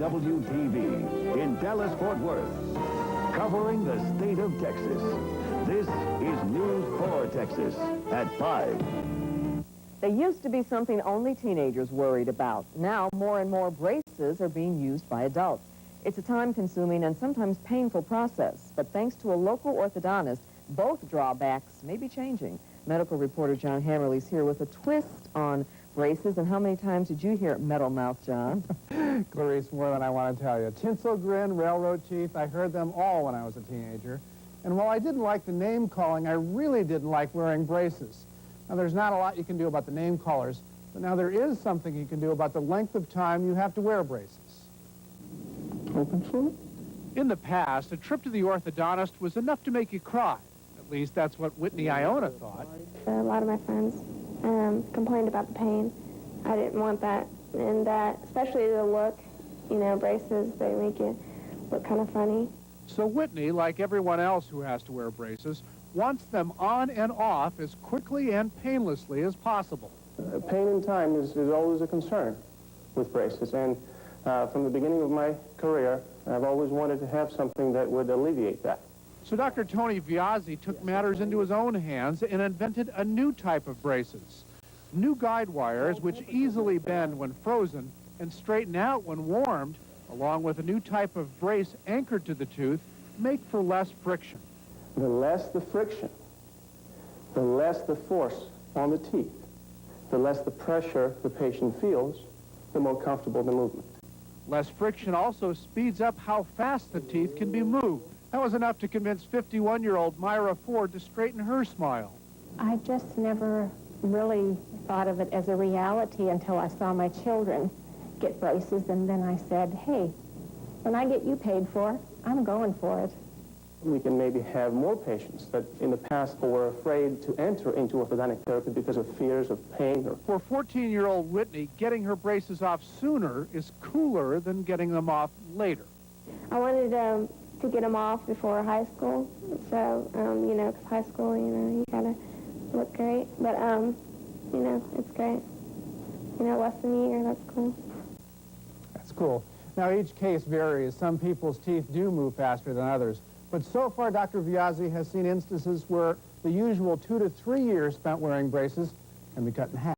WTV in Dallas-Fort Worth, covering the state of Texas. This is News 4 Texas at 5. They used to be something only teenagers worried about. Now, more and more braces are being used by adults. It's a time-consuming and sometimes painful process, but thanks to a local orthodontist, both drawbacks may be changing. Medical reporter John Hammerly's here with a twist on braces. And how many times did you hear metal mouth, John? Clarice, more than I want to tell you. Tinsel grin, railroad teeth, I heard them all when I was a teenager. And while I didn't like the name calling, I really didn't like wearing braces. Now, there's not a lot you can do about the name callers, but now there is something you can do about the length of time you have to wear braces. Open for it? In the past, a trip to the orthodontist was enough to make you cry. At least that's what Whitney Iona thought. A lot of my friends complained about the pain. I didn't want that. And especially the look, you know, braces, they make you look kind of funny. So Whitney, like everyone else who has to wear braces, wants them on and off as quickly and painlessly as possible. Pain in time is always a concern with braces, and from the beginning of my career, I've always wanted to have something that would alleviate that. So Dr. Tony Viazzi took matters into his own hands and invented a new type of braces. New guide wires which easily bend when frozen and straighten out when warmed, along with a new type of brace anchored to the tooth, make for less friction. The less the friction, the less the force on the teeth, the less the pressure the patient feels, the more comfortable the movement. Less friction also speeds up how fast the teeth can be moved. That was enough to convince 51-year-old Myra Ford to straighten her smile. I just never really thought of it as a reality until I saw my children get braces, and then I said, hey, when I get you paid for, I'm going for it. We can maybe have more patients that in the past were afraid to enter into orthodontic therapy because of fears of pain. For 14-year-old Whitney, getting her braces off sooner is cooler than getting them off later. I wanted to get them off before high school, so, you know, 'cause high school, you know, you gotta look great. But, you know, it's great. You know, less than a year, that's cool. That's cool. Now, each case varies. Some people's teeth do move faster than others. But so far, Dr. Viazzi has seen instances where the usual 2 to 3 years spent wearing braces can be cut in half.